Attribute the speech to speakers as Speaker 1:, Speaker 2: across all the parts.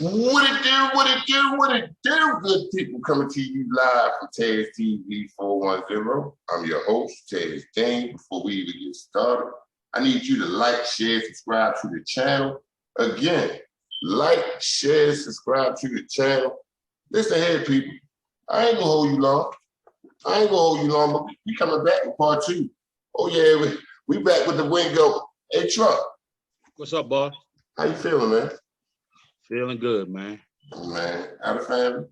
Speaker 1: What it do, what it do, what it do, good people, coming to you live from TazTv410. I'm your host, Taz James. Before we even get started, I need you to like, share, subscribe to the channel. Again, like, share, subscribe to the channel. Listen here, people. I ain't gonna hold you long. But we coming back with part two. Oh yeah, we back with the Wingo. Hey, Truck.
Speaker 2: What's up, boss?
Speaker 1: How you feeling, man?
Speaker 2: Feeling good, man.
Speaker 1: Man, how the family?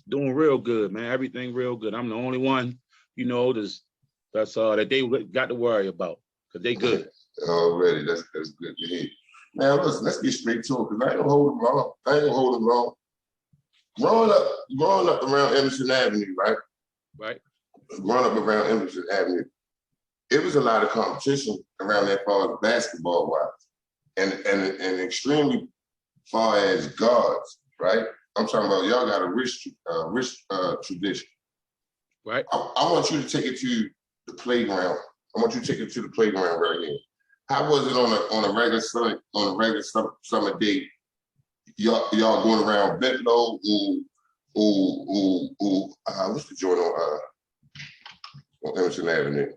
Speaker 2: Doing real good, man. Everything real good. I'm the only one, that they got to worry about, because they good.
Speaker 1: Already, that's good to hear. Now listen, let's get straight to it, because I ain't gonna hold them long. Growing up around Emerson Avenue, right?
Speaker 2: Right.
Speaker 1: Growing up around Emerson Avenue, it was a lot of competition around that far as basketball wise, and extremely far as guards, right? I'm talking about y'all got a rich tradition.
Speaker 2: Right.
Speaker 1: I want you to take it to the playground. I want you to take it to the playground right here. How was it on a regular summer day? Y'all going around Bentlow what's the joint on Emerson Avenue?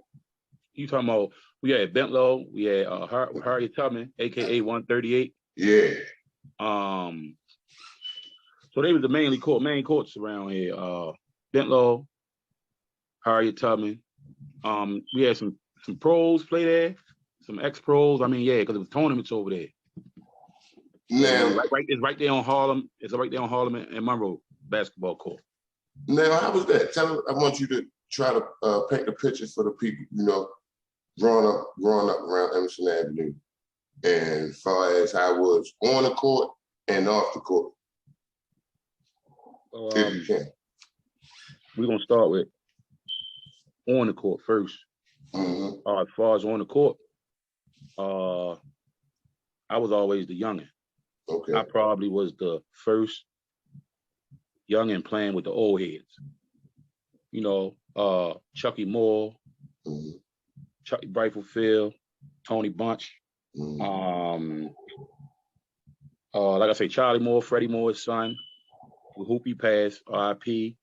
Speaker 2: You talking about, we had Bentlow, we had Harriet Tubman, aka 138.
Speaker 1: Yeah.
Speaker 2: So they was the main courts around here. Bentlow, Harriet Tubman. We had some pros play there, some ex-pros. I mean, yeah, because it was tournaments over there.
Speaker 1: Now,
Speaker 2: it's right there on Harlem. It's right there on Harlem and Monroe basketball court.
Speaker 1: Now, how was that? I want you to try to paint the picture for the people, growing up around Emerson Avenue, and as far as how I was on the court and off the court. If you can.
Speaker 2: We're gonna start with on the court first.
Speaker 1: Mm-hmm.
Speaker 2: As far as on the court, I was always the youngin'.
Speaker 1: Okay.
Speaker 2: I probably was the first youngin' playing with the old heads. Chucky Moore,
Speaker 1: mm-hmm.
Speaker 2: Chucky Brightfield, Tony Bunch.
Speaker 1: Mm-hmm.
Speaker 2: Like I say, Charlie Moore, Freddie Moore's son, with Hoopy Pass, RIP,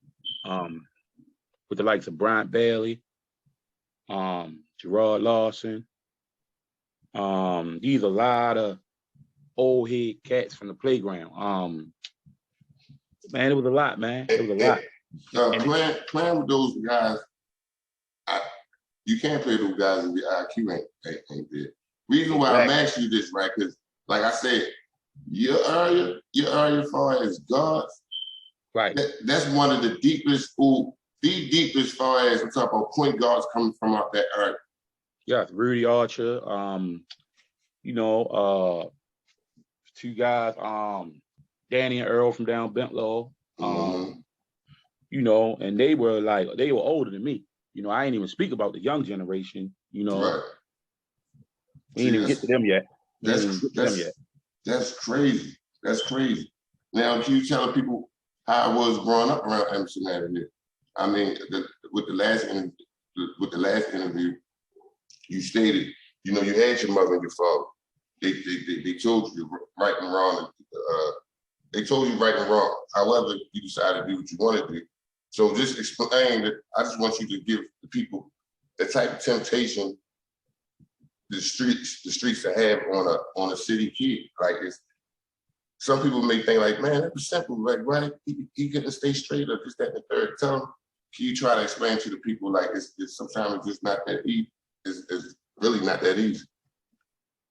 Speaker 2: with the likes of Bryant Bailey, Gerard Lawson. These are a lot of old head cats from the playground. Man, it was a lot, man. It was a lot.
Speaker 1: Playing with those guys, you can't play those guys if your IQ ain't there. Reason why I'm asking you this, right? Because, like I said, your area as far as guards,
Speaker 2: right?
Speaker 1: That's one of the deepest, the deepest far as I'm talking about point guards coming from out that area.
Speaker 2: Yeah, Rudy Archer. Two guys, Danny and Earl from down Bentlow. And they were older than me. I ain't even speak about the young generation.
Speaker 1: Right.
Speaker 2: We ain't even get to them yet.
Speaker 1: That's crazy. That's crazy. Now, can you tell people how I was growing up around Emerson Avenue? I mean, with the last interview, you stated, you had your mother and your father. They told you right and wrong. They told you right and wrong. However, you decided to do what you want to do. So just explain that. I just want you to give the people the type of temptation the streets to have on a city kid. Like, some people may think like, man, that was simple. Like, why he couldn't stay straight or just that and the third? Tell them, can you try to explain to the people like it's sometimes it's just not that easy. It's really not that easy.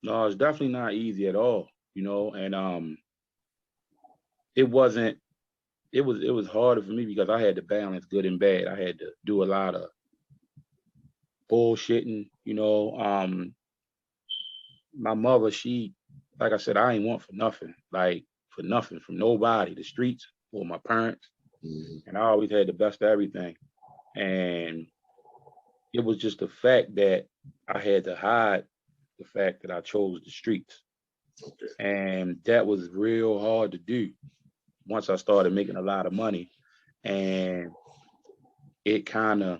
Speaker 2: No, it's definitely not easy at all. And it wasn't. It was harder for me because I had to balance good and bad. I had to do a lot of bullshitting. My mother, she, like I said, I ain't want for nothing from nobody, the streets or my parents.
Speaker 1: Mm-hmm.
Speaker 2: And I always had the best of everything. And it was just the fact that I had to hide the fact that I chose the streets.
Speaker 1: Okay.
Speaker 2: And that was real hard to do once I started making a lot of money. And it kind of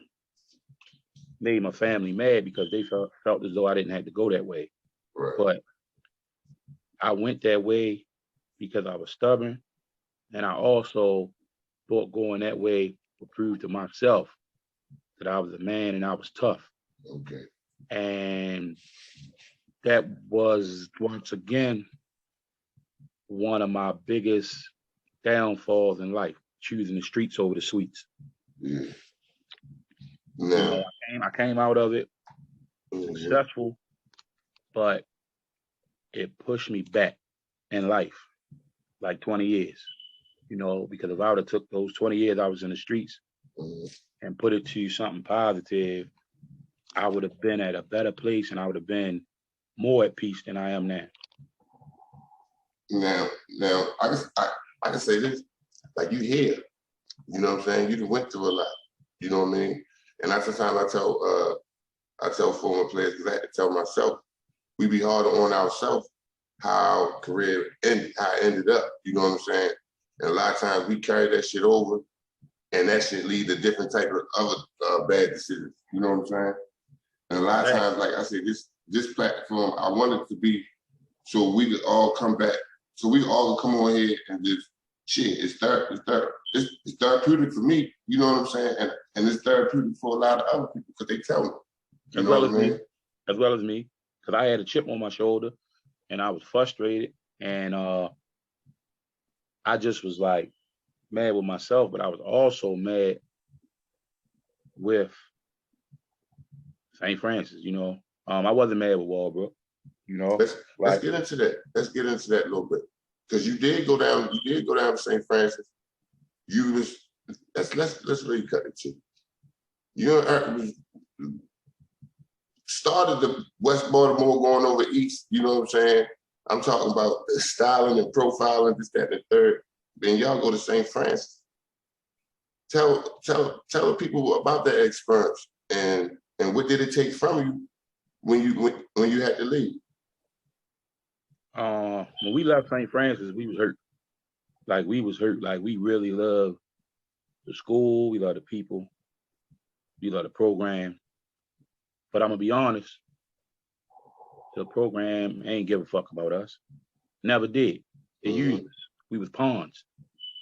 Speaker 2: made my family mad because they felt as though I didn't have to go that way.
Speaker 1: Right.
Speaker 2: But I went that way because I was stubborn, and I also thought going that way would prove to myself that I was a man and I was tough.
Speaker 1: Okay.
Speaker 2: And that was once again one of my biggest downfalls in life, choosing the streets over the sweets.
Speaker 1: Yeah.
Speaker 2: You
Speaker 1: Now,
Speaker 2: know, I came out of it successful, but it pushed me back in life like 20 years, you know, because if I would have took those 20 years I was in the streets and put it to something positive, I would have been at a better place and I would have been more at peace than I am now.
Speaker 1: Now, I can say this, like you here, you know what I'm saying? You done went through a lot, you know what I mean? And that's the time I tell former players, because I had to tell myself, we be harder on ourselves how career ended, how it ended up, you know what I'm saying? And a lot of times we carry that shit over and that shit lead to different type of other bad decisions, you know what I'm saying? And a lot of times, like I said, this platform, I want it to be so we could all come back, so we all come on here and just shit. It's therapeutic for me, you know what I'm saying, and it's therapeutic for a lot of other people because they tell me,
Speaker 2: as well as me, because I had a chip on my shoulder and I was frustrated and I just was like mad with myself, but I was also mad with St. Francis, you know. I wasn't mad with Walbrook, you know.
Speaker 1: Let's get into that. Let's get into that a little bit. Because you did go down to St. Francis. You was let's really cut it to. You started the West Baltimore going over east, you know what I'm saying? I'm talking about the styling and profiling, this, that, and the third. Then y'all go to St. Francis. Tell the people about that experience and what did it take from you when you had to leave?
Speaker 2: When we left St. Francis, we was hurt. Like we was hurt. Like we really loved the school, we love the people, we love the program. But I'm gonna be honest, the program ain't give a fuck about us. Never did. They used us. We was pawns,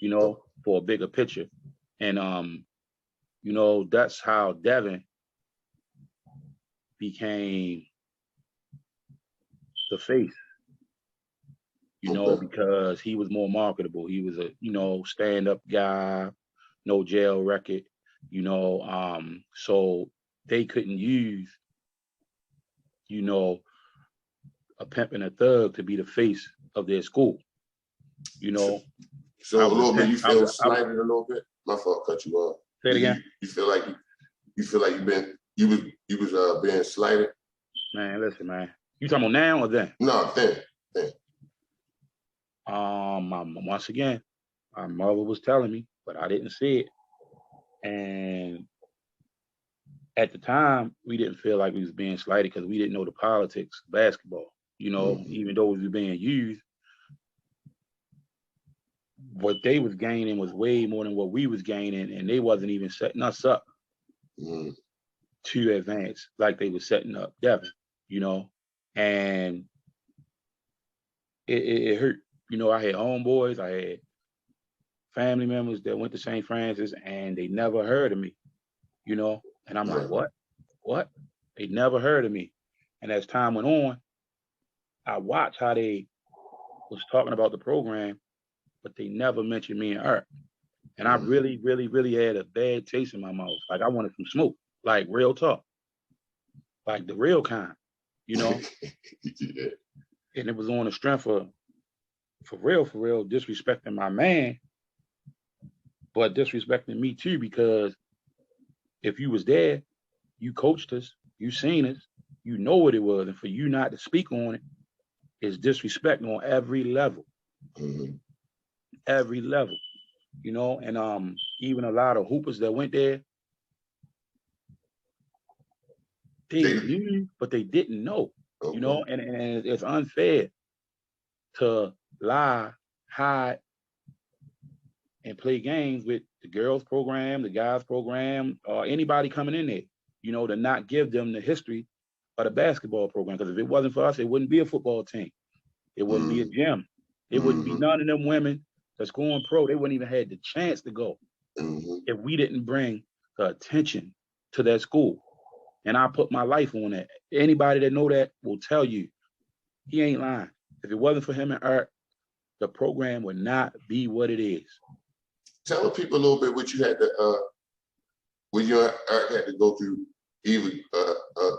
Speaker 2: you know, for a bigger picture. And you know, that's how Devin became the face, you know, because he was more marketable. He was a, you know, stand-up guy, no jail record, you know, so they couldn't use, you know, a pimp and a thug to be the face of their school, you know.
Speaker 1: So a little bit, you feel slighted a little bit? My fault, cut you off.
Speaker 2: Say it again.
Speaker 1: You feel like you was being slighted?
Speaker 2: Man, listen, man. You talking about now or then?
Speaker 1: No, then.
Speaker 2: Once again, my mother was telling me, but I didn't see it. And at the time, we didn't feel like we was being slighted because we didn't know the politics of basketball. You know, even though we were being used, what they was gaining was way more than what we was gaining, and they wasn't even setting us up to advance like they were setting up Devin, you know, and it hurt. You know, I had homeboys, I had family members that went to St. Francis and they never heard of me, you know, and I'm like, what? They never heard of me. And as time went on, I watched how they was talking about the program, but they never mentioned me and Art. And I really, really, really had a bad taste in my mouth. Like I wanted some smoke, like real talk, like the real kind, you know? And it was on the strength of, for real, disrespecting my man, but disrespecting me too, because if you was there, you coached us, you seen us, you know what it was. And for you not to speak on it is disrespect on every level. Every level, you know, and even a lot of hoopers that went there, they knew, but they didn't know, you know, and it's unfair to lie, hide, and play games with the girls program, the guys program, or anybody coming in there, you know, to not give them the history of the basketball program. Because if it wasn't for us, it wouldn't be a football team. It wouldn't be a gym. It wouldn't be none of them women that's going pro. They wouldn't even had the chance to go if we didn't bring the attention to that school. And I put my life on that. Anybody that know that will tell you he ain't lying. If it wasn't for him and Art, the program would not be what it is.
Speaker 1: Tell the people a little bit what you had to what you and Art had to go through even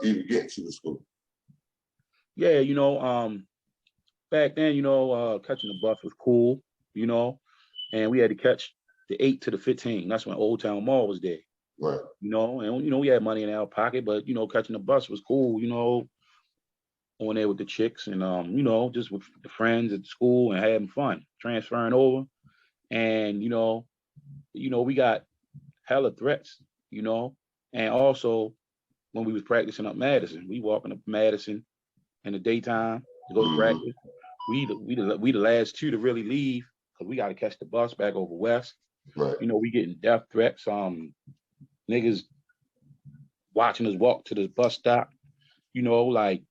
Speaker 1: getting to the school.
Speaker 2: Yeah, you know, back then, you know, catching the bus was cool, you know, and we had to catch the 8 to the 15. That's when Old Town Mall was there.
Speaker 1: Right.
Speaker 2: You know, and you know, we had money in our pocket, but you know, catching the bus was cool, you know, on there with the chicks and you know, just with the friends at school and having fun, transferring over. And you know, we got hella threats, you know. And also when we was practicing up Madison, we walking up Madison in the daytime to go to practice. We the last two to really leave because we got to catch the bus back over west.
Speaker 1: Right.
Speaker 2: You know, we getting death threats. Niggas watching us walk to the bus stop. You know, like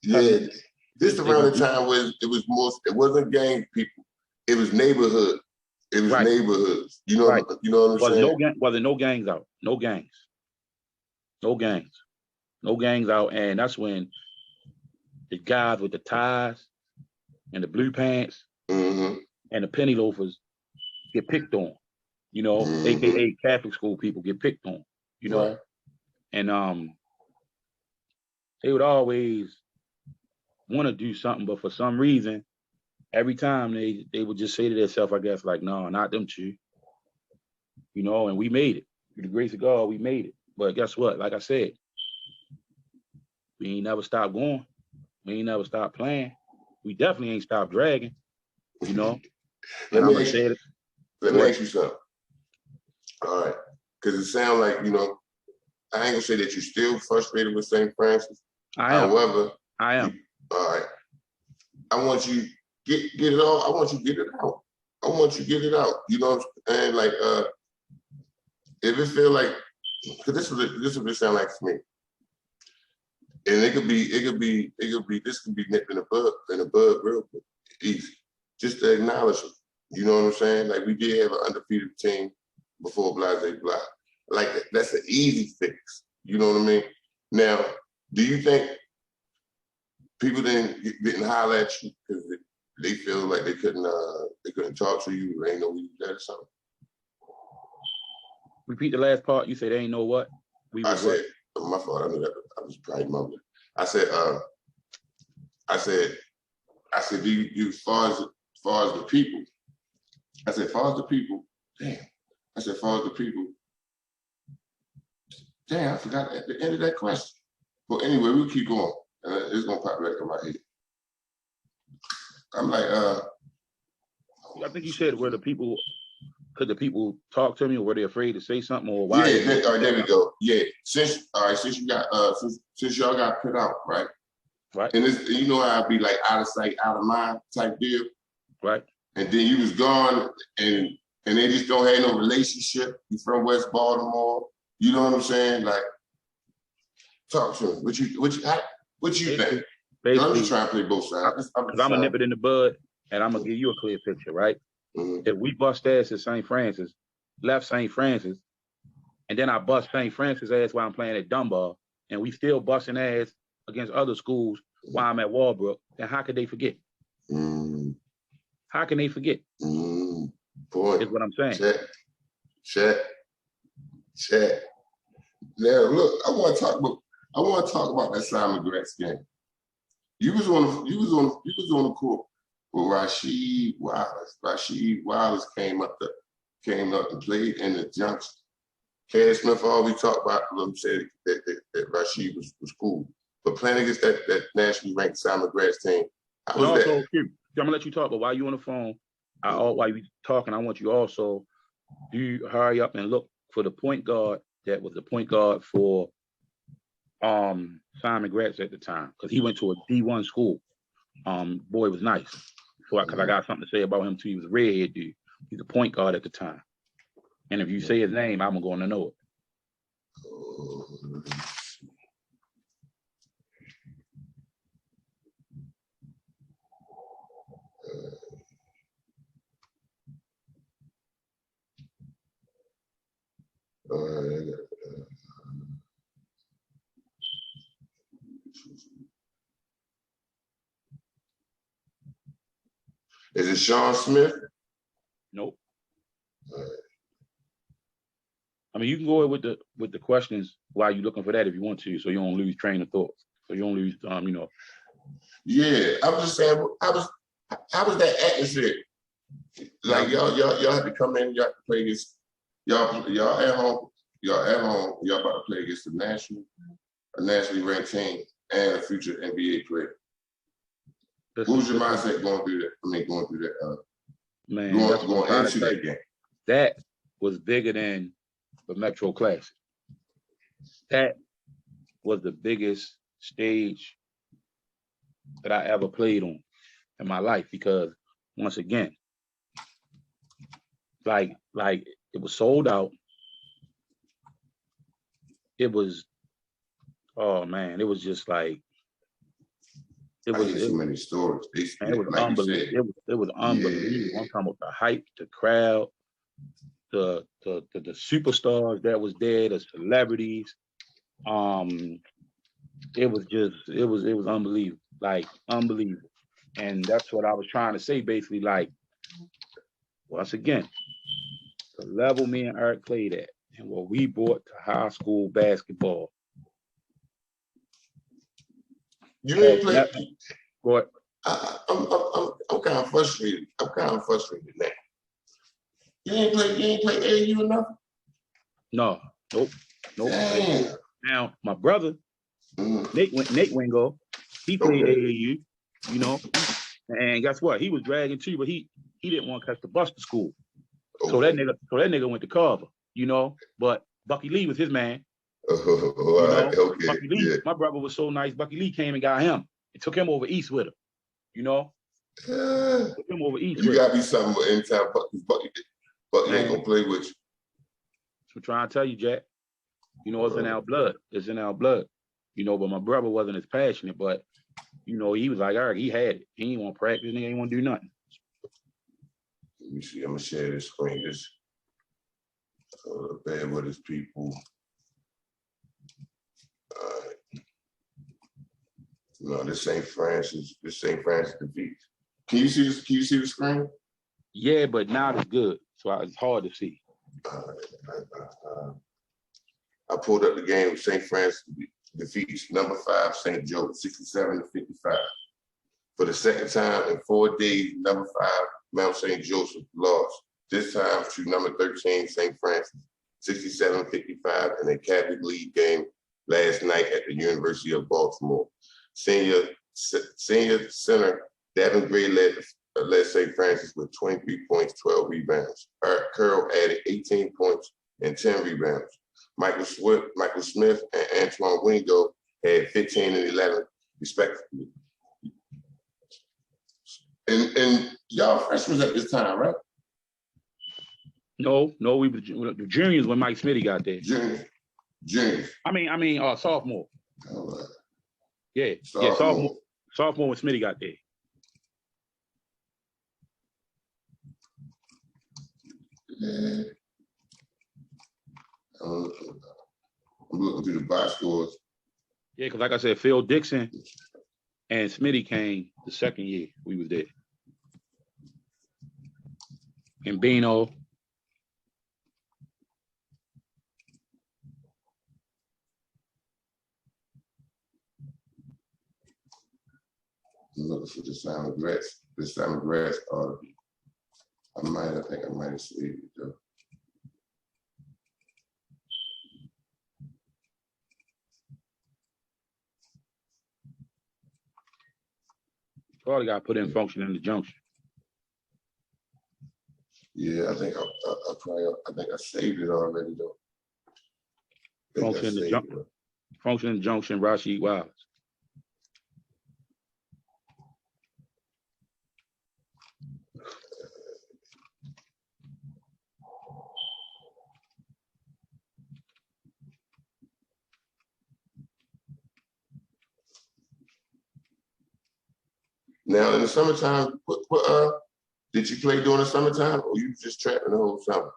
Speaker 1: yeah. This around the time when it wasn't gang people. It was neighborhood. It was neighborhoods. You know, you know what I'm saying?
Speaker 2: Wasn't no gangs out. No gangs. No gangs. No gangs out. And that's when the guys with the ties and the blue pants and the penny loafers get picked on. You know, AKA Catholic school people get picked on, you know. And they would always want to do something, but for some reason, every time they would just say to themselves, I guess, like, no, not them two. You know, and we made it. Through the grace of God, we made it. But guess what? Like I said, we ain't never stopped going. We ain't never stopped playing. We definitely ain't stopped dragging, you know.
Speaker 1: Let me ask you something. All right. Because it sounds like, you know, I ain't gonna say that you're still frustrated with St. Francis.
Speaker 2: I am.
Speaker 1: However,
Speaker 2: I am.
Speaker 1: All right. I want you get it all. I want you to get it out. I want you to get it out. You know what I'm saying? Like, if it feel like, because this is what it sound like to me. And this could be nipped in the bud real quick, easy. Just to acknowledge it. You know what I'm saying? Like we did have an undefeated team before Blase Blah. Like that's an easy fix. You know what I mean? Now, do you think people didn't holler at you because they feel like they couldn't talk to you, or they ain't know you did or something?
Speaker 2: Repeat the last part. You said they ain't know what?
Speaker 1: I said, my fault. I knew that. I was probably mumbling. I said, do you as far as the people? I said, as far as the people, damn. I said, as far as the people, damn, I forgot at the end of that question. But anyway, we'll keep going. It's gonna pop back in my head. I'm like,
Speaker 2: I think you said where the people, could the people talk to me, or were they afraid to say something, or why?
Speaker 1: Yeah, all right, there we go. Yeah, since you got since y'all got put out, right?
Speaker 2: Right.
Speaker 1: And this, you know how I'd be like out of sight, out of mind type deal.
Speaker 2: Right.
Speaker 1: And then you was gone, and they just don't have no relationship. You from West Baltimore, you know what I'm saying? Like, talk to him. What you think? I'm just trying to play both sides.
Speaker 2: I'm gonna nip it in the bud, and I'm gonna give you a clear picture, right? If we bust ass at St. Francis, left St. Francis, and then I bust St. Francis ass while I'm playing at Dunbar, and we still busting ass against other schools while I'm at Walbrook, then how could they forget? How can they forget?
Speaker 1: Point.
Speaker 2: Is what I'm saying.
Speaker 1: Check. Now look, I want to talk about that Simon Gratz game. You was on the court with Rasheed Wallace. Rasheed Wallace came up and played in the Junction. Cash Smith always talked about said that Rasheed was cool. But playing against that nationally ranked Simon Gratz team, how was that?
Speaker 2: I'm gonna let you talk, but while you on the phone, while you talking, I want you also do hurry up and look for the point guard that was the point guard for Simon Gratz at the time, because he went to a D1 school. Boy was nice. Because I got something to say about him too. He was a redhead dude. He's a point guard at the time. And if you say his name, I'm going to know it.
Speaker 1: Is it Sean Smith?
Speaker 2: Nope. I mean, you can go with the questions while you're looking for that if you want to, so you don't lose train of thought. So you don't lose, you know.
Speaker 1: Yeah, I'm just saying, how was that atmosphere? Like y'all had to come in, y'all had to play against y'all at home, y'all about to play against a nationally ranked team and a future NBA player. What was your mindset going through that? I mean, going through that.
Speaker 2: Man,
Speaker 1: going into that game.
Speaker 2: That was bigger than the Metro Classic. That was the biggest stage that I ever played on in my life because once again, like it was sold out. It was, oh man, it was just like
Speaker 1: It was so many stories.
Speaker 2: It was unbelievable. It was unbelievable. Yeah. I'm talking about the hype, the crowd, the superstars that was there, the celebrities. It was unbelievable, like unbelievable. And that's what I was trying to say, basically, like, once again, the level me and Eric played at and what we brought to high school basketball.
Speaker 1: You didn't play.
Speaker 2: What?
Speaker 1: I'm kind of frustrated. Now. You ain't play AAU enough?
Speaker 2: No, nope.
Speaker 1: Damn.
Speaker 2: Now my brother, Nate Wingo, he played AAU, you know, and guess what? He was dragging too, but he didn't want to catch the bus to school. Okay. So that nigga went to Carver, you know. But Bucky Lee was his man. You know, okay. Bucky Lee, yeah. My brother was so nice. Bucky Lee came and got him and took him over east with him. You know, took him over east.
Speaker 1: You gotta be something in town. Bucky ain't gonna play with you.
Speaker 2: I'm trying to tell you, Jack. You know, it's in our blood. It's in our blood. You know, but my brother wasn't as passionate. But you know, he was like, all right, he had it. He ain't want to practice. He ain't want to do nothing.
Speaker 1: Let me see. I'm gonna share this screen. This bad with his people. No, this ain't Francis. This ain't Francis defeat. Can you see this? Can you see the screen?
Speaker 2: Yeah, but now it's good, so it's hard to see.
Speaker 1: I pulled up the game. St. Francis defeats number 5 St. Joe 67-55. For the second time in 4 days, number 5 Mount St. Joseph lost. This time to number 13 St. Francis 67-55 in a Catholic League game last night at the University of Baltimore. Senior center Devin Gray led St. Francis with 23 points, 12 rebounds. Eric Curl added 18 points and 10 rebounds. Michael Smith and Antwan Wingo had 15 and 11 respectively. And y'all freshmen at this time, right?
Speaker 2: No, we were the juniors when Mike Smitty got there.
Speaker 1: Juniors.
Speaker 2: I mean, sophomore.
Speaker 1: All right.
Speaker 2: Yeah, sophomore when Smitty got there.
Speaker 1: Yeah. I'm looking through the box scores.
Speaker 2: Yeah, because like I said, Phil Dixon and Smitty came the second year we was there. And Bino.
Speaker 1: I'm looking for the Simon Grass article. I think I might have saved it though.
Speaker 2: Probably got put in function in the junction.
Speaker 1: Yeah, I think I saved it already though.
Speaker 2: Function in the junction, Rashid Wiles.
Speaker 1: Now in the summertime, did you play during the summertime or you just trapping the whole summer?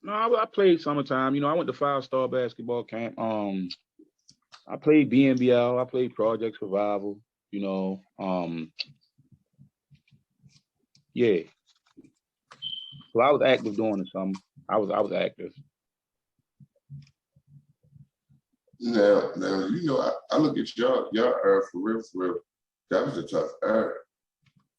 Speaker 2: No, I played summertime. You know, I went to 5-star basketball camp. I played BNBL. I played Project Survival. You know, Yeah. So I was active during the summer. I was active.
Speaker 1: Now, you know, I look at y'all era for real, for real. That was a tough era.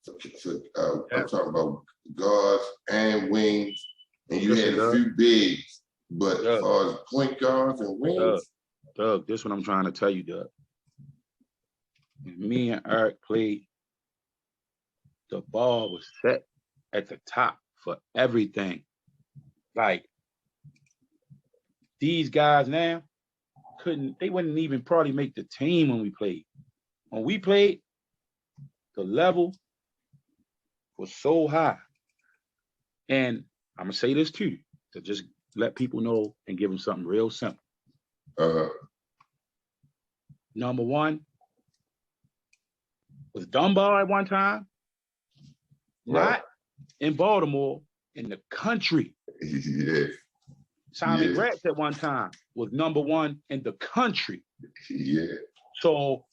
Speaker 1: I'm talking about guards and wings, and you had a few bigs, but as far as point guards and wings,
Speaker 2: Doug, this is what I'm trying to tell you, Doug. When me and Eric played, the ball was set at the top for everything. Like these guys now they wouldn't even probably make the team when we played. When we played, the level was so high. And I'm gonna say this too, to just let people know and give them something real simple. Number one was Dunbar at one time, not in Baltimore, in the country.
Speaker 1: Yeah.
Speaker 2: Simon Gratz at one time was number one in the country.
Speaker 1: Yeah.
Speaker 2: So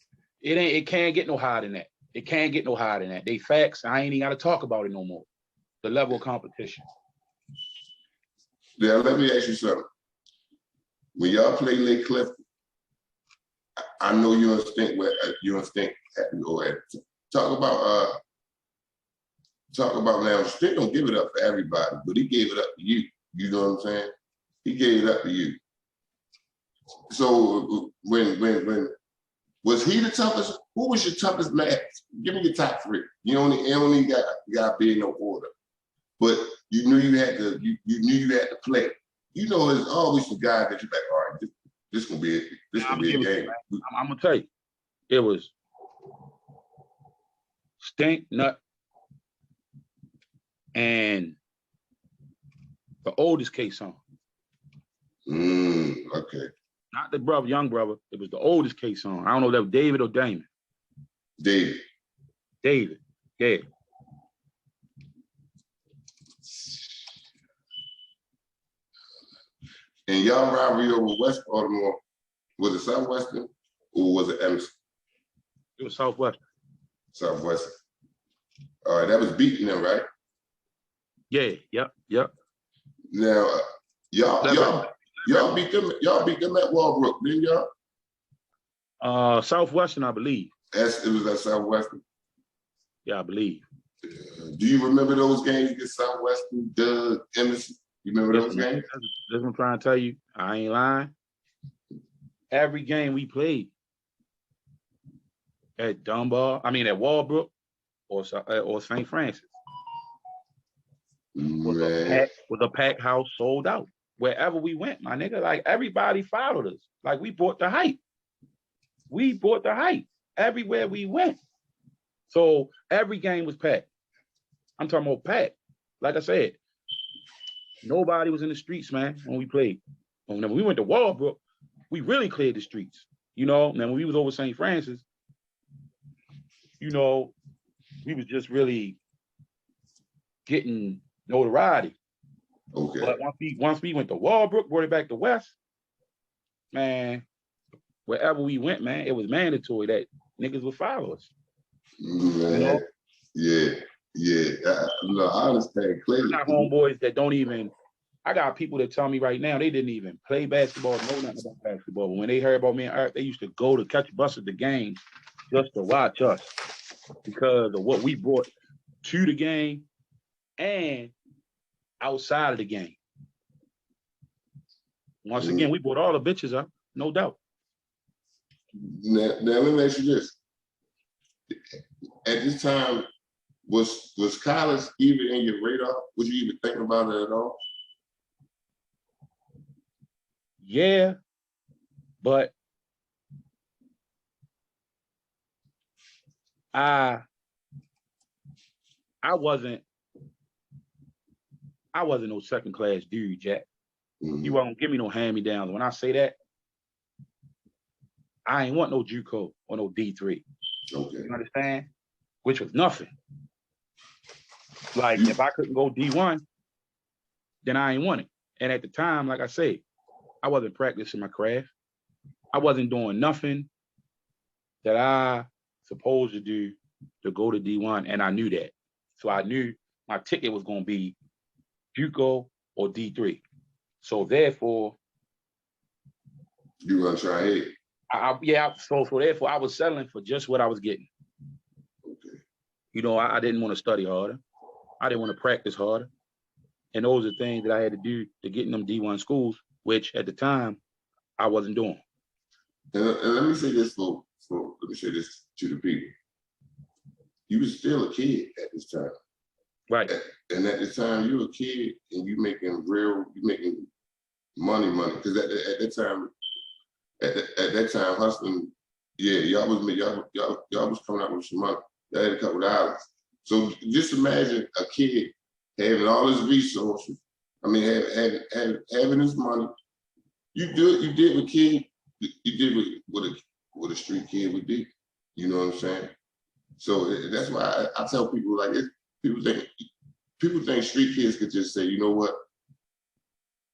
Speaker 2: it can't get no higher than that. It can't get no higher than that. They facts. I ain't even got to talk about it no more. The level of competition.
Speaker 1: Now let me ask you something. When y'all play Lake Clifton, I know you instinct what you instinct or talk about now. Stick don't give it up for everybody, but he gave it up to you. You know what I'm saying? He gave it up to you. So when was he the toughest? Who was your toughest match? Give me your top three. You only got to be in no order, but you knew you had to. You knew you had to play. You know, there's always the guy that you're like, all right, this gonna be a game.
Speaker 2: I'm gonna tell you, it was Stink Nut and the oldest K-Song.
Speaker 1: Okay.
Speaker 2: Not the young brother. It was the oldest K-Song. I don't know if that was David or Damon. David. Yeah.
Speaker 1: And y'all rivalry over West Baltimore, was it Southwestern or was it Emerson?
Speaker 2: It was Southwestern.
Speaker 1: Southwestern. All right, that was beating them, right?
Speaker 2: Yeah. Yep.
Speaker 1: Now, y'all beat them at Walbrook, didn't y'all?
Speaker 2: Southwestern, I believe.
Speaker 1: It was at Southwestern.
Speaker 2: Yeah, I believe.
Speaker 1: Do you remember those games against Southwestern, Doug, Emerson? You remember those games?
Speaker 2: That's what I'm trying to tell you. I ain't lying. Every game we played at Walbrook or St. Francis was a packed house, sold out. Wherever we went, my nigga, like everybody followed us. Like we brought the hype. Everywhere we went. So every game was packed. I'm talking about packed. Like I said, nobody was in the streets, man, when we played. When we went to Walbrook, we really cleared the streets. You know, and when we was over St. Francis, you know, we was just really getting notoriety.
Speaker 1: Okay.
Speaker 2: But once we went to Walbrook, brought it back to West, man, wherever we went, man, it was mandatory that niggas would follow us.
Speaker 1: Man, you know? Yeah. No, I understand clearly.
Speaker 2: I got homeboys that don't even. I got people that tell me right now they didn't even play basketball, know nothing about basketball. But when they heard about me and Art, they used to go to catch bus at the game just to watch us because of what we brought to the game and outside of the game. Once again, we brought all the bitches up, no doubt.
Speaker 1: Now let me ask you this. At this time, was college even in your radar? Was you even thinking about it at all?
Speaker 2: Yeah, but I wasn't no second class dude, Jack. You won't give me no hand-me-downs. When I say that, I ain't want no JUCO or no D3.
Speaker 1: Okay.
Speaker 2: You understand? Which was nothing. Like if I couldn't go D1, then I ain't want it. And at the time, like I said, I wasn't practicing my craft. I wasn't doing nothing that I supposed to do to go to D1, and I knew that. So I knew my ticket was going to be JUCO or D3. So therefore,
Speaker 1: You gonna try it?
Speaker 2: So therefore, I was settling for just what I was getting.
Speaker 1: Okay.
Speaker 2: You know, I didn't want to study harder. I didn't want to practice harder. And those are things that I had to do to get in them D1 schools, which at the time I wasn't doing.
Speaker 1: And let me say this let me say this to the people. You was still a kid at this time.
Speaker 2: Right.
Speaker 1: And at the time you were a kid and you making money. Because at that time, hustling, yeah, y'all was coming out with some money. Y'all had a couple dollars. So just imagine a kid having all his resources. I mean, having his money. You did what kid, you did what a street kid would do. You know what I'm saying? So that's why I tell people like this. People think street kids could just say, you know what,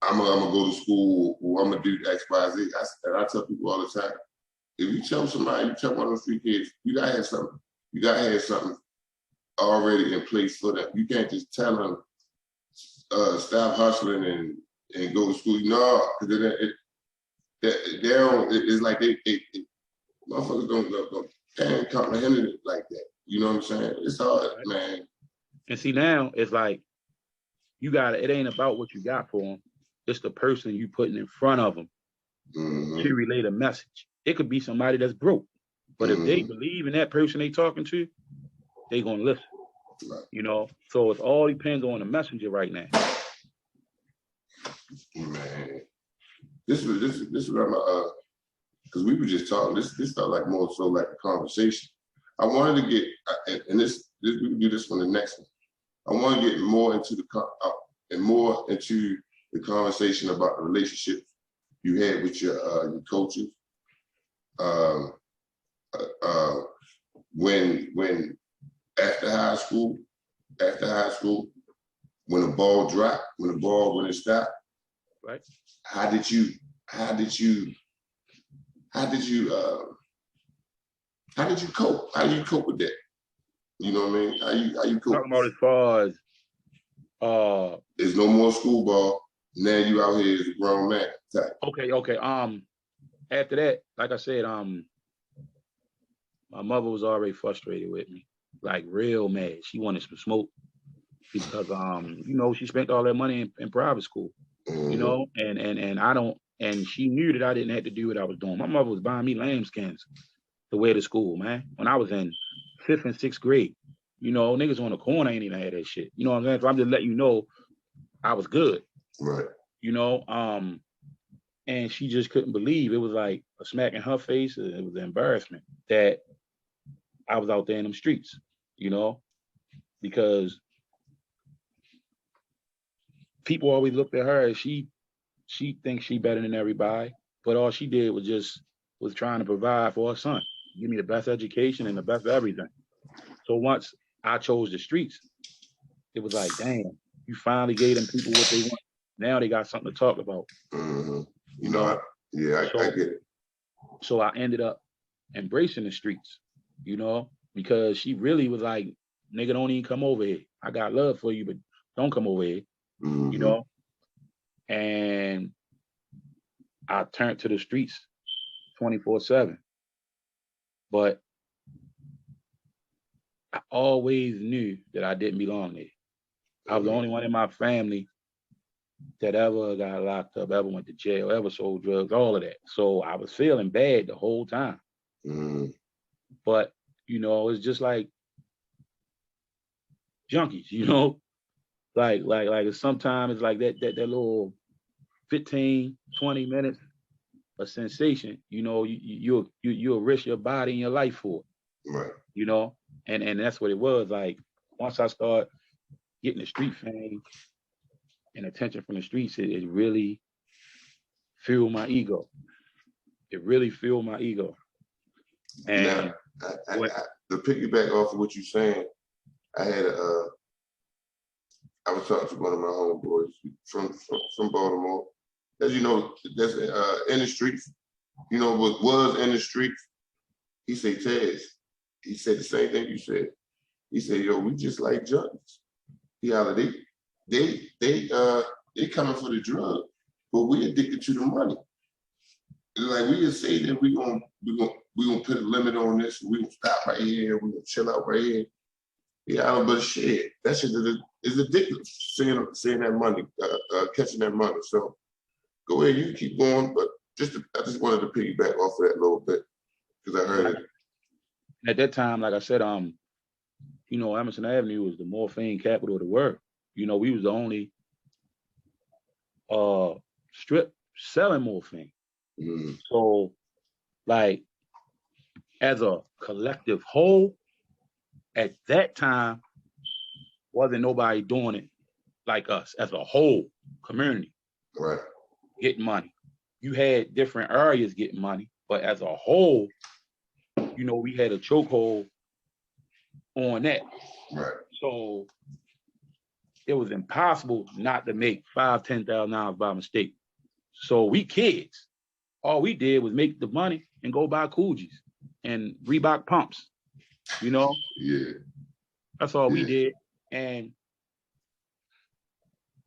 Speaker 1: I'm gonna go to school or I'm gonna do X, Y, Z. And I tell people all the time, if you tell somebody, you tell one of those street kids, you gotta have something. You gotta have something already in place for them. You can't just tell them stop hustling and go to school. No, because it's like they motherfuckers don't comprehend it like that. You know what I'm saying? It's hard, man.
Speaker 2: And see, now it's like it ain't about what you got for them. It's the person you putting in front of them to relay a message. It could be somebody that's broke, but if they believe in that person they talking to, they gonna listen. Right. You know, so it all depends on the messenger right now.
Speaker 1: Man, this is what I'm because we were just talking. This felt like more so like a conversation. I wanted to get, and we can do this on the next one. I want to get more into the conversation about the relationships you had with your coaches. When after high school, when the ball dropped, when it stopped,
Speaker 2: right?
Speaker 1: How did you cope? How do you cope with that? You know what I mean? How you cope?
Speaker 2: Talking about as far as
Speaker 1: there's no more school ball. Now you out here as a grown man type.
Speaker 2: Okay. After that, like I said, my mother was already frustrated with me, like real mad. She wanted some smoke because she spent all that money in private school, you know, and she knew that I didn't have to do what I was doing. My mother was buying me lambskins to wear to school, man. When I was in 5th and 6th grade, you know, niggas on the corner ain't even had that shit. You know what I'm saying? So I'm just letting you know I was good.
Speaker 1: Right.
Speaker 2: You know, and she just couldn't believe it was like a smack in her face. It was an embarrassment that I was out there in them streets, you know, because people always looked at her as she thinks she better than everybody, but all she did was trying to provide for her son, give me the best education and the best of everything. So once I chose the streets, it was like, damn, you finally gave them people what they want. Now they got something to talk about.
Speaker 1: Mm-hmm. You know, I get it.
Speaker 2: So I ended up embracing the streets, you know, because she really was like, nigga, don't even come over here. I got love for you, but don't come over here, you know. And I turned to the streets 24/7. But I always knew that I didn't belong there. I was the only one in my family that ever got locked up, ever went to jail, ever sold drugs, all of that. So I was feeling bad the whole time. But, you know, it's just like junkies, you know? Like sometimes it's like that little 15, 20 minutes of sensation, you know, you'll risk your body and your life for it.
Speaker 1: Right.
Speaker 2: You know? And that's what it was. Like once I start getting the street fame and attention from the streets, it really fueled my ego. It really fueled my ego. And
Speaker 1: now, to piggyback off of what you're saying, I was talking to one of my homeboys from Baltimore. As you know, that's in the streets. You know what was in the streets? He said, Taz. He said the same thing you said. He said, yo, we just like junkies. Yeah, they coming for the drug, but we addicted to the money. Like we just say that we gonna put a limit on this. We gonna stop right here. We gonna chill out right here. Yeah, but shit, that shit is ridiculous. Seeing that money, catching that money. So go ahead, you keep going. But I just wanted to piggyback off of that a little bit because I heard it.
Speaker 2: At that time, like I said, you know, Emerson Avenue was the morphine capital of the world. You know, we was the only strip selling morphine.
Speaker 1: Mm.
Speaker 2: So, like, as a collective whole, at that time, wasn't nobody doing it like us as a whole community.
Speaker 1: Right.
Speaker 2: Getting money. You had different areas getting money, but as a whole, you know, we had a chokehold on that.
Speaker 1: Right.
Speaker 2: So it was impossible not to make $5,000-$10,000 by mistake. So we kids, all we did was make the money and go buy Coogis and Reebok pumps, you know?
Speaker 1: Yeah.
Speaker 2: That's all we did. And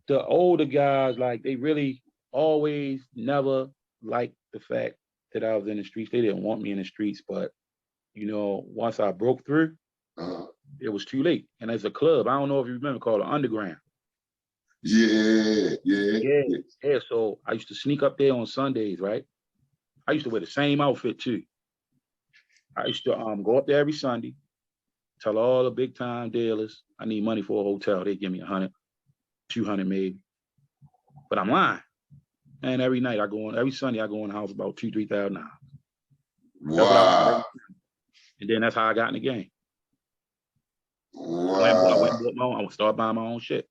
Speaker 2: the older guys, like, they really always never liked the fact that I was in the streets. They didn't want me in the streets, but, you know, once I broke through, it was too late. And there's a club, I don't know if you remember, called the Underground.
Speaker 1: Yeah.
Speaker 2: So I used to sneak up there on Sundays, right? I used to wear the same outfit too. I used to go up there every Sunday, tell all the big time dealers I need money for a hotel. They give me 100, 200 maybe. But I'm lying. And every Sunday I go in the house about $2,000-$3,000.
Speaker 1: Wow.
Speaker 2: And then that's how I got in the game.
Speaker 1: Wow.
Speaker 2: I would start buying my own shit.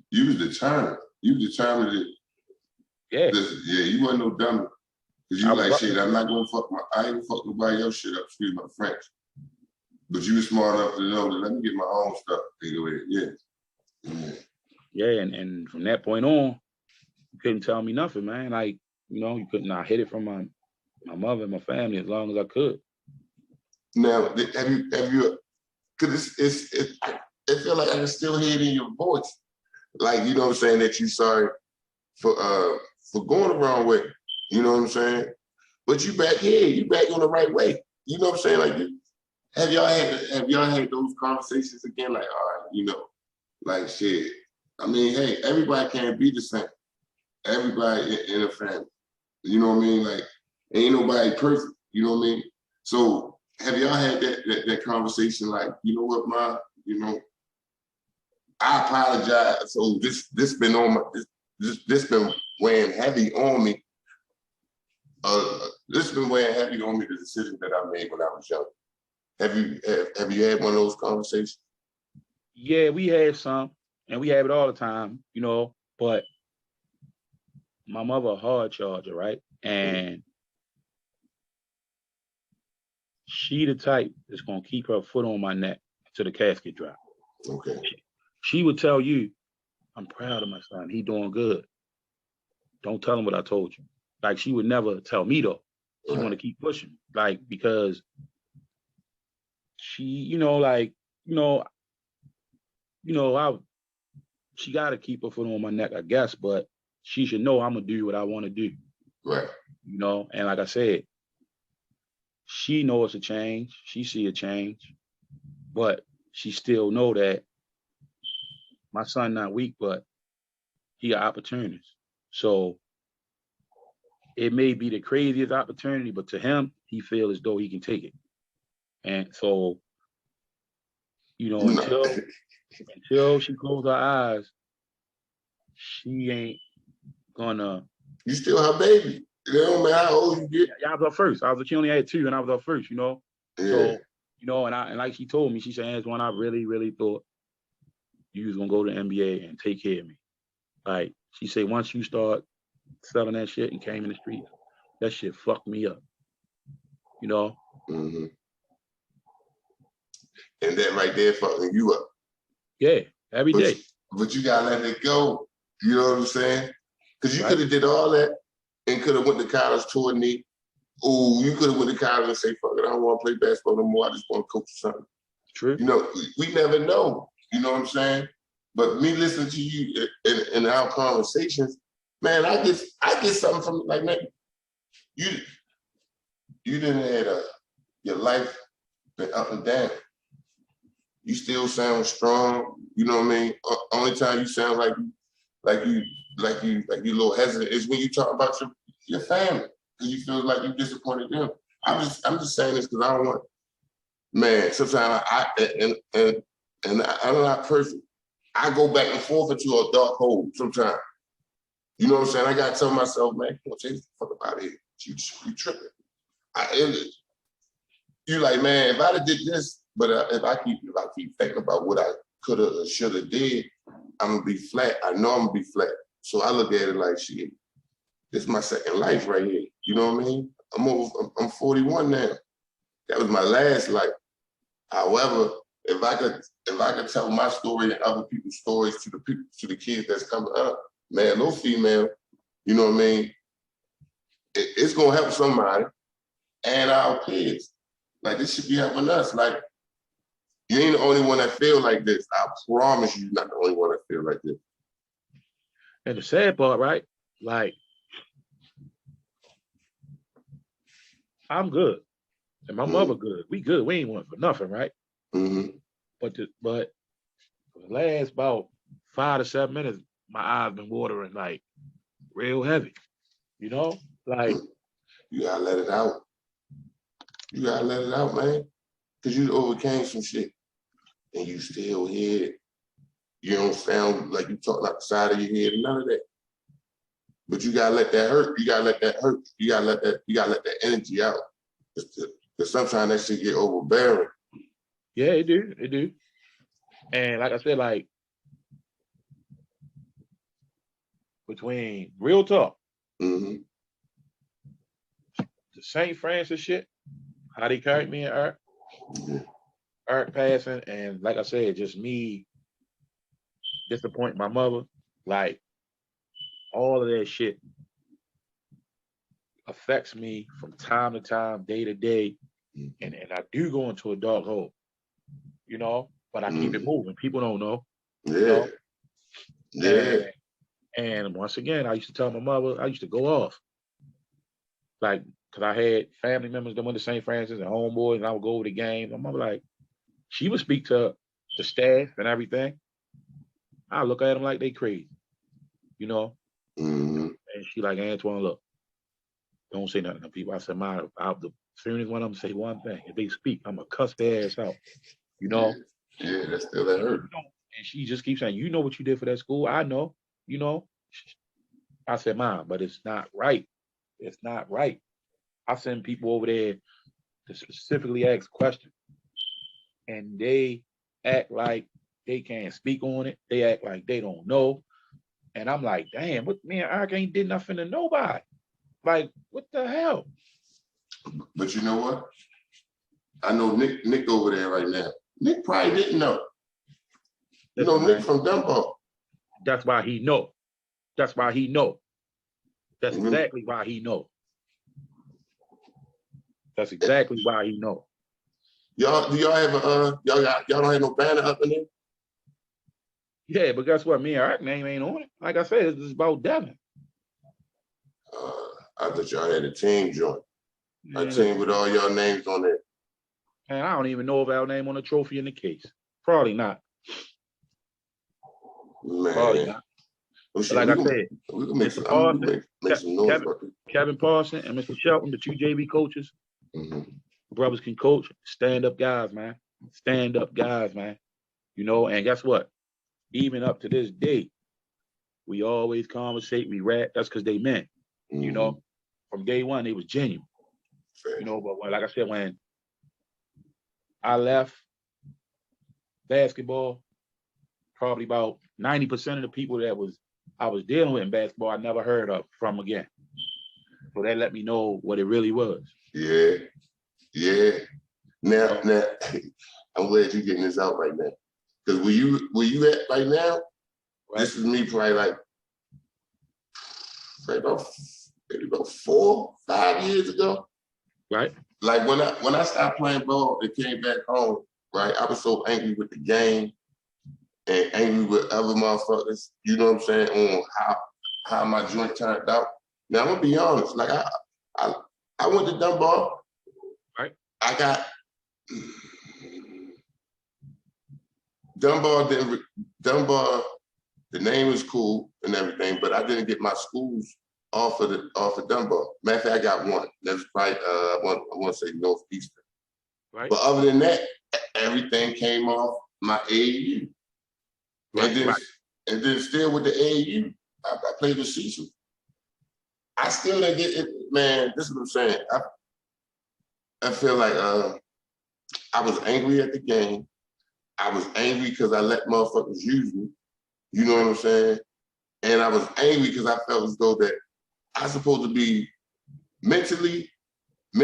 Speaker 1: You was determined. You determined it.
Speaker 2: Yeah.
Speaker 1: You wasn't no dummy. Because you like, shit, I'm not gonna I ain't gonna fuck nobody else shit up, excuse my French. But you were smart enough to know that let me get my own stuff.
Speaker 2: Yeah, and from that point on, you couldn't tell me nothing, man. Like, you know, I hid it from my mother and my family as long as I could.
Speaker 1: Now, have you, because it feel like I can still hear it in your voice. Like, you know what I'm saying, that you sorry for going the wrong way. You know what I'm saying? But you back here, you back on the right way. You know what I'm saying? Like, have y'all had those conversations again? Like, all right, you know, like shit. I mean, hey, everybody can't be the same. Everybody in a family. You know what I mean? Like, ain't nobody perfect. You know what I mean? So have y'all had that conversation? Like, you know what, Ma? You know, I apologize. So this been on my this been weighing heavy on me. This been weighing heavy on me, the decision that I made when I was young. Have you had one of those conversations?
Speaker 2: Yeah, we have some, and we have it all the time, you know, but my mother a hard charger, right? And she the type that's gonna keep her foot on my neck till the casket drop.
Speaker 1: Okay.
Speaker 2: She would tell you, I'm proud of my son. He doing good. Don't tell him what I told you. Like, she would never tell me though. She want to keep pushing, like, because she, she got to keep her foot on my neck, I guess, but she should know I'm gonna do what I want to do.
Speaker 1: Right.
Speaker 2: You know, and like I said, she knows a change. She see a change, but she still know that my son not weak, but he got opportunities. So it may be the craziest opportunity, but to him, he feel as though he can take it. And so, you know, until she close her eyes, she ain't gonna.
Speaker 1: You still her baby. It don't matter how old you get.
Speaker 2: Yeah, I was her first. She only had 2, and I was her first. You know. Yeah. So, you know, and like she told me, she said, Antwan, I really, really thought you was gonna go to the NBA and take care of me. Like, she said, once you start selling that shit and came in the street, that shit fucked me up. You know?
Speaker 1: Mm-hmm. And that right there fucking you up.
Speaker 2: Yeah, every day.
Speaker 1: But you gotta let it go. You know what I'm saying? Because you could have did all that and could have went to college toward me. Oh, you could have went to college and say, fuck it, I don't want to play basketball no more. I just want to coach or something.
Speaker 2: True.
Speaker 1: You know, we never know. You know what I'm saying? But me listening to you in our conversations, man, I get something from like, man, you didn't have your life been up and down. You still sound strong. You know what I mean? Only time you sound like you a little hesitant is when you talk about your family, because you feel like you disappointed them. I'm just saying this because I don't want, man. Sometimes I'm not perfect. I go back and forth into a dark hole sometimes. You know what I'm saying? I gotta tell myself, man, come on, take the fuck up out of here. You tripping. You like, man, if I'd have did this, but if I keep thinking about what I could have or should have did, I'm gonna be flat. I know I'm gonna be flat. So I look at it like, shit, this is my second life right here. You know what I mean? I'm 41 now. That was my last life. However, if I could tell my story and other people's stories to the kids that's coming up, man, no female, you know what I mean? It's gonna help somebody and our kids. Like, this should be helping us. Like, you ain't the only one that feel like this. I promise you're not the only one that feel like this.
Speaker 2: And the sad part, right? Like, I'm good. And my mother good. We good. We ain't want for nothing, right?
Speaker 1: Mm-hmm.
Speaker 2: But for the last about 5 to 7 minutes, my eyes been watering like real heavy. You know? Like,
Speaker 1: you gotta let it out. You gotta let it out, man. Cause you overcame some shit. And you still here. You don't sound like you talking out the side of your head, none of that. But you gotta let that hurt. You gotta let that hurt. You gotta let that energy out. Because sometimes that shit get overbearing.
Speaker 2: Yeah, it do. And like I said, like, between real talk,
Speaker 1: Mm-hmm.
Speaker 2: the St. Francis shit, how they carried me and Eric, Eric passing, and like I said, just me disappointing my mother, like, all of that shit affects me from time to time, day to day, and I do go into a dark hole, you know, but I keep it moving. People don't know, you know?
Speaker 1: Yeah.
Speaker 2: And once again, I used to tell my mother, I used to go off. Like, because I had family members that went to St. Francis and homeboys, and I would go over the game. My mother, like, she would speak to the staff and everything. I look at them like they crazy, you know?
Speaker 1: Mm-hmm.
Speaker 2: And she like, Antwan, look, don't say nothing to people. I said, as soon as one of them say one thing, if they speak, I'm going to cuss their ass out, you know?
Speaker 1: Yeah, that's still that hurt.
Speaker 2: And she just keeps saying, you know what you did for that school? I know, you know? I said, Mom, but it's not right. It's not right. I send people over there to specifically ask questions, and they act like they can't speak on it. They act like they don't know. And I'm like, damn, what, man, I ain't did nothing to nobody. Like, what the hell?
Speaker 1: But you know what? I know Nick over there right now. Nick probably didn't know. You know, Nick from Dumbo.
Speaker 2: That's why he know. That's why he know. That's exactly why he know. That's exactly why he know.
Speaker 1: Y'all, do y'all have y'all don't have no banner up in there?
Speaker 2: Yeah, but guess what? Me and Eric name ain't on it. Like I said, it's about Devin.
Speaker 1: I thought y'all had a team joint. A team with all y'all names on it.
Speaker 2: And I don't even know if our name on the trophy in the case. Probably not.
Speaker 1: Man.
Speaker 2: Probably not. But like I said, Mr. Parson, Kevin Parson and Mr. Shelton, the 2 JV coaches, brothers can coach. Stand-up guys, man. Stand-up guys, man. You know, and guess what? Even up to this day, we always conversate, we rap. That's because they meant, you know, from day one, they was genuine. You know, but like I said, when I left basketball, probably about 90% of the people that I was dealing with in basketball, I never heard of from again. So that let me know what it really was.
Speaker 1: Yeah. Yeah. Now, I'm glad you're getting this out right now. Because where you at right now, right. This is me probably like maybe about 4, 5 years ago.
Speaker 2: Right.
Speaker 1: Like when I stopped playing ball and came back home, right, I was so angry with the game and angry with other motherfuckers, you know what I'm saying, on how my joint turned out. Now I'm gonna be honest, like I went to Dunbar.
Speaker 2: Right.
Speaker 1: I got Dunbar, the name was cool and everything, but I didn't get my schools off of Dunbar. Matter of fact, I got one. That's probably I want to say Northeastern.
Speaker 2: Right.
Speaker 1: But other than that, everything came off my AAU.
Speaker 2: Right.
Speaker 1: And then still with the AAU, I played with Cecil. I still didn't get it, man. This is what I'm saying. I feel like I was angry at the game. I was angry because I let motherfuckers use me. You know what I'm saying? And I was angry because I felt as though that I was supposed to be mentally, I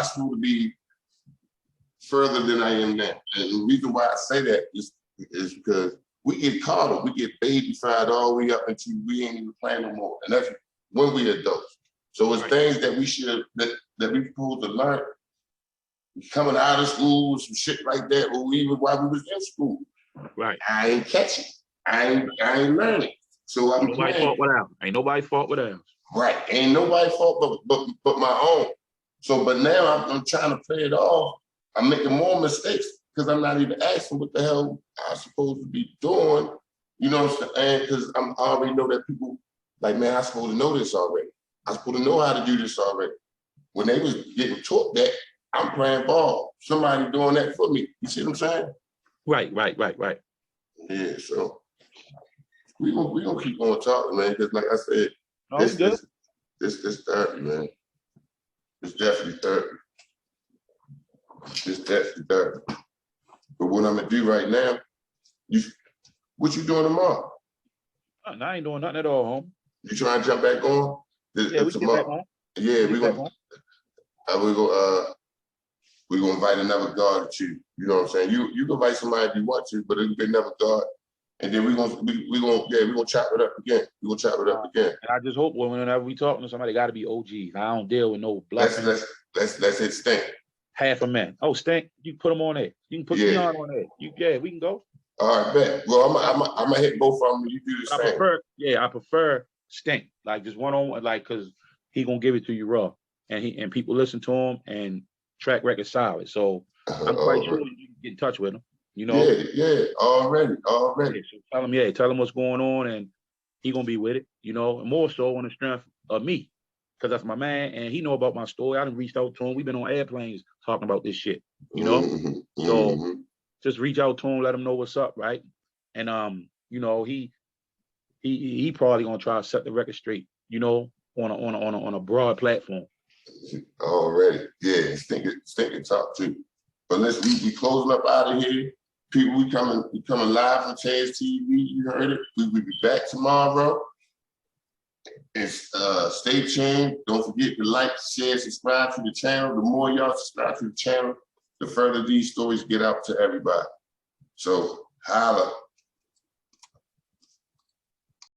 Speaker 1: supposed to be further than I am now. And the reason why I say that is because we get coddled, we get babyfied all the way up until we ain't even playing no more. And that's when we adults. So it's things that we should, that we supposed to learn coming out of school, some shit like that, or even while we was in school.
Speaker 2: Right.
Speaker 1: I ain't catching. I ain't learning. So I'm
Speaker 2: nobody fault with ours. Ain't nobody fault with ours.
Speaker 1: Right. Ain't nobody fault but my own. So, but now I'm trying to play it off. I'm making more mistakes because I'm not even asking what the hell I'm supposed to be doing. You know what I'm saying? Because I already know that people like, man, I'm supposed to know this already. I'm supposed to know how to do this already. When they was getting taught that, I'm playing ball. Somebody doing that for me. You see what I'm saying?
Speaker 2: Right.
Speaker 1: Yeah, so we gonna keep on talking, man, because like I said, this therapy, man. It's definitely therapy. It's definitely therapy. But what I'm gonna do right now, what you doing tomorrow?
Speaker 2: I ain't doing nothing at all, home.
Speaker 1: You trying to jump back on?
Speaker 2: Yeah, we get back on.
Speaker 1: Yeah, we're gonna invite another guard or two. You know what I'm saying? You can invite somebody if you want to, but it'll be another guard. And then we're gonna chop it up again. We're gonna chop it up again.
Speaker 2: And I just hope whenever we talking to somebody, gotta be OGs. I don't deal with no bluffing.
Speaker 1: Let's hit Stink.
Speaker 2: Half a man. Oh, Stink, you can put them on there. You can put Keon on there. We can go.
Speaker 1: All right, bet. Well, I'm gonna hit both of them and you do the same.
Speaker 2: I prefer Stink. Like just one-on-one, like, cause he gonna give it to you raw. And people listen to him and track record solid. So I'm quite sure you can get in touch with him. You know?
Speaker 1: Yeah, already.
Speaker 2: Yeah, so tell him what's going on, and he gonna be with it, you know, and more so on the strength of me, because that's my man, and he know about my story. I done reached out to him. We've been on airplanes talking about this shit, you know. So just reach out to him, let him know what's up, right? And you know, he probably gonna try to set the record straight, you know, on a broad platform.
Speaker 1: Already, yeah, Stink talk too. But we closing up out of here. People, we coming live from TazTV. You heard it. We will be back tomorrow. And stay tuned. Don't forget to like, share, subscribe to the channel. The more y'all subscribe to the channel, the further these stories get out to everybody. So holla.